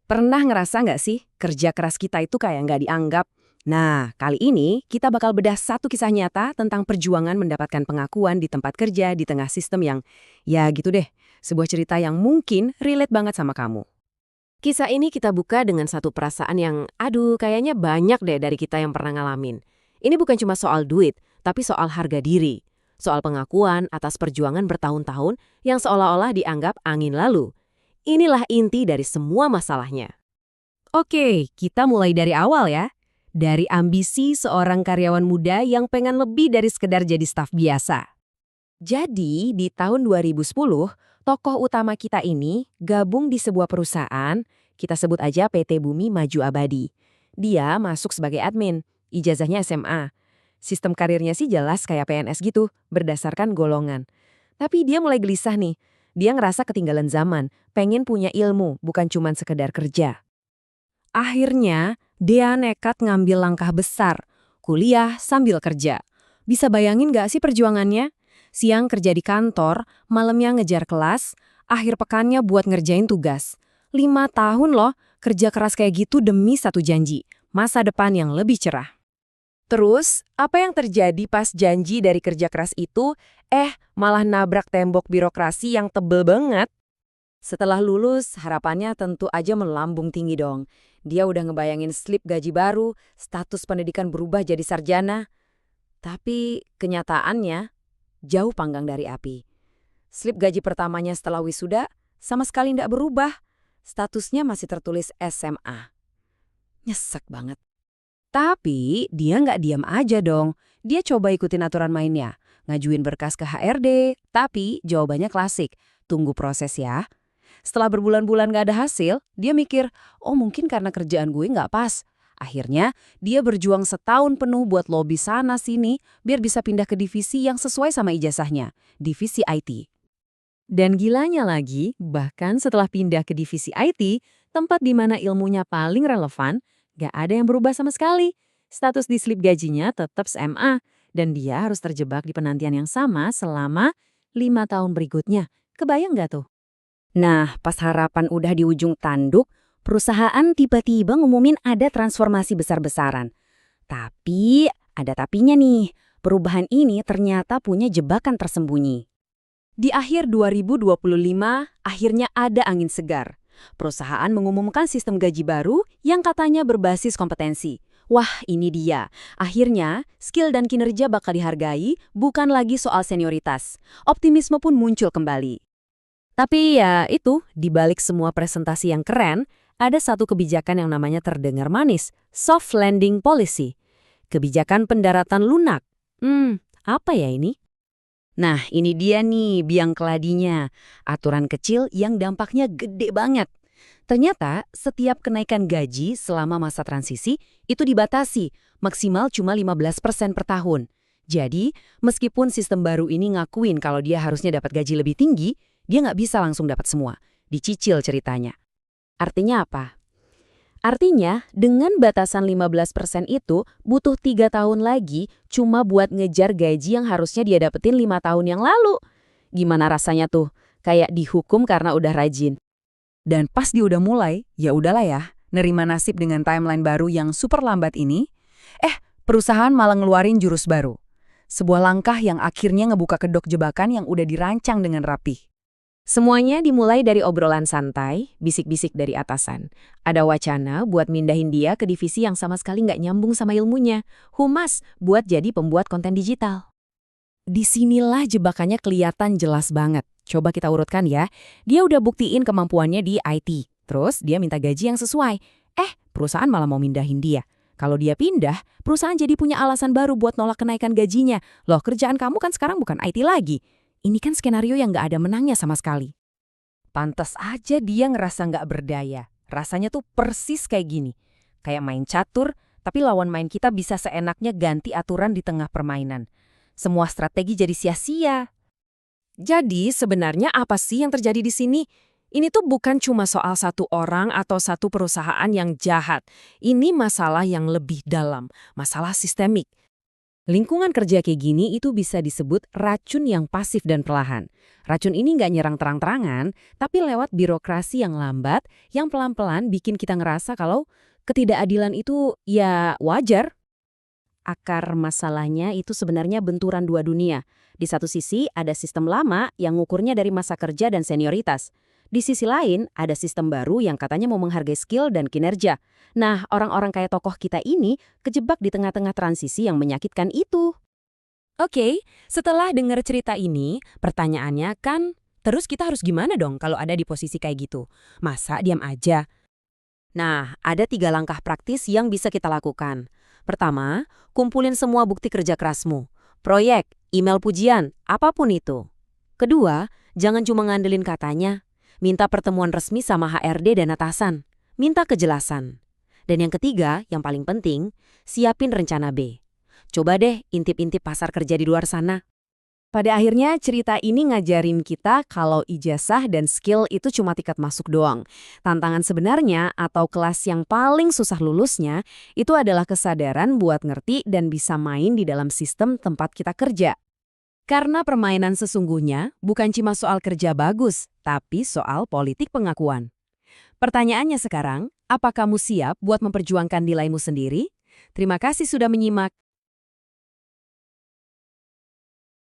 Pernah ngerasa nggak sih kerja keras kita itu kayak nggak dianggap? Nah, kali ini kita bakal bedah satu kisah nyata tentang perjuangan mendapatkan pengakuan di tempat kerja di tengah sistem yang, ya gitu deh, sebuah cerita yang mungkin relate banget sama kamu. Kisah ini kita buka dengan satu perasaan yang, aduh, kayaknya banyak deh dari kita yang pernah ngalamin. Ini bukan cuma soal duit, tapi soal harga diri. Soal pengakuan atas perjuangan bertahun-tahun yang seolah-olah dianggap angin lalu. Inilah inti dari semua masalahnya. Oke, kita mulai dari awal ya. Dari ambisi seorang karyawan muda yang pengen lebih dari sekedar jadi staf biasa. Jadi, di tahun 2010, tokoh utama kita ini gabung di sebuah perusahaan, kita sebut aja PT Bumi Maju Abadi. Dia masuk sebagai admin, ijazahnya SMA. Sistem karirnya sih jelas kayak PNS gitu, berdasarkan golongan. Tapi dia mulai gelisah nih. Dia ngerasa ketinggalan zaman, pengen punya ilmu, bukan cuman sekedar kerja. Akhirnya, dia nekat ngambil langkah besar, kuliah sambil kerja. Bisa bayangin gak sih perjuangannya? Siang kerja di kantor, malamnya ngejar kelas, akhir pekannya buat ngerjain tugas. 5 tahun loh, kerja keras kayak gitu demi satu janji, masa depan yang lebih cerah. Terus, apa yang terjadi pas janji dari kerja keras itu, malah nabrak tembok birokrasi yang tebel banget? Setelah lulus, harapannya tentu aja melambung tinggi dong. Dia udah ngebayangin slip gaji baru, status pendidikan berubah jadi sarjana. Tapi kenyataannya jauh panggang dari api. Slip gaji pertamanya setelah wisuda sama sekali ndak berubah. Statusnya masih tertulis SMA. Nyesek banget. Tapi dia nggak diam aja dong. Dia coba ikutin aturan mainnya. Ngajuin berkas ke HRD, tapi jawabannya klasik. Tunggu proses ya. Setelah berbulan-bulan gak ada hasil, dia mikir, oh mungkin karena kerjaan gue gak pas. Akhirnya, dia berjuang setahun penuh buat lobby sana-sini biar bisa pindah ke divisi yang sesuai sama ijazahnya, divisi IT. Dan gilanya lagi, bahkan setelah pindah ke divisi IT, tempat di mana ilmunya paling relevan, gak ada yang berubah sama sekali. Status di slip gajinya tetap SMA, dan dia harus terjebak di penantian yang sama selama 5 tahun berikutnya. Kebayang gak tuh? Nah, pas harapan udah di ujung tanduk, perusahaan tiba-tiba ngumumin ada transformasi besar-besaran. Tapi, ada tapinya nih, perubahan ini ternyata punya jebakan tersembunyi. Di akhir 2025, akhirnya ada angin segar. Perusahaan mengumumkan sistem gaji baru yang katanya berbasis kompetensi. Wah, ini dia. Akhirnya, skill dan kinerja bakal dihargai, bukan lagi soal senioritas. Optimisme pun muncul kembali. Tapi ya itu, di balik semua presentasi yang keren, ada satu kebijakan yang namanya terdengar manis, soft landing policy. Kebijakan pendaratan lunak. Apa ya ini? Nah, ini dia nih biang keladinya. Aturan kecil yang dampaknya gede banget. Ternyata setiap kenaikan gaji selama masa transisi itu dibatasi, maksimal cuma 15% per tahun. Jadi, meskipun sistem baru ini ngakuin kalau dia harusnya dapat gaji lebih tinggi, dia nggak bisa langsung dapat semua. Dicicil ceritanya. Artinya apa? Artinya, dengan batasan 15% itu, butuh 3 tahun lagi cuma buat ngejar gaji yang harusnya dia dapetin 5 tahun yang lalu. Gimana rasanya tuh? Kayak dihukum karena udah rajin. Dan pas dia udah mulai, ya udahlah ya, nerima nasib dengan timeline baru yang super lambat ini, perusahaan malah ngeluarin jurus baru. Sebuah langkah yang akhirnya ngebuka kedok jebakan yang udah dirancang dengan rapih. Semuanya dimulai dari obrolan santai, bisik-bisik dari atasan. Ada wacana buat mindahin dia ke divisi yang sama sekali nggak nyambung sama ilmunya. Humas buat jadi pembuat konten digital. Disinilah jebakannya kelihatan jelas banget. Coba kita urutkan ya. Dia udah buktiin kemampuannya di IT. Terus dia minta gaji yang sesuai. Perusahaan malah mau mindahin dia. Kalau dia pindah, perusahaan jadi punya alasan baru buat nolak kenaikan gajinya. Loh, kerjaan kamu kan sekarang bukan IT lagi. Ini kan skenario yang nggak ada menangnya sama sekali. Pantas aja dia ngerasa nggak berdaya. Rasanya tuh persis kayak gini. Kayak main catur, tapi lawan main kita bisa seenaknya ganti aturan di tengah permainan. Semua strategi jadi sia-sia. Jadi sebenarnya apa sih yang terjadi di sini? Ini tuh bukan cuma soal satu orang atau satu perusahaan yang jahat. Ini masalah yang lebih dalam, masalah sistemik. Lingkungan kerja kayak gini itu bisa disebut racun yang pasif dan perlahan. Racun ini nggak nyerang terang-terangan, tapi lewat birokrasi yang lambat, yang pelan-pelan bikin kita ngerasa kalau ketidakadilan itu ya wajar. Akar masalahnya itu sebenarnya benturan dua dunia. Di satu sisi ada sistem lama yang ngukurnya dari masa kerja dan senioritas. Di sisi lain ada sistem baru yang katanya mau menghargai skill dan kinerja. Nah, orang-orang kayak tokoh kita ini kejebak di tengah-tengah transisi yang menyakitkan itu. Oke, setelah dengar cerita ini, pertanyaannya kan, terus kita harus gimana dong kalau ada di posisi kayak gitu? Masa diam aja? Nah, ada 3 langkah praktis yang bisa kita lakukan. Pertama, kumpulin semua bukti kerja kerasmu. Proyek, email pujian, apapun itu. Kedua, jangan cuma ngandelin katanya. Minta pertemuan resmi sama HRD dan atasan. Minta kejelasan. Dan yang ketiga, yang paling penting, siapin rencana B. Coba deh intip-intip pasar kerja di luar sana. Pada akhirnya cerita ini ngajarin kita kalau ijazah dan skill itu cuma tiket masuk doang. Tantangan sebenarnya atau kelas yang paling susah lulusnya itu adalah kesadaran buat ngerti dan bisa main di dalam sistem tempat kita kerja. Karena permainan sesungguhnya bukan cuma soal kerja bagus, tapi soal politik pengakuan. Pertanyaannya sekarang, apa kamu siap buat memperjuangkan nilaimu sendiri? Terima kasih sudah menyimak.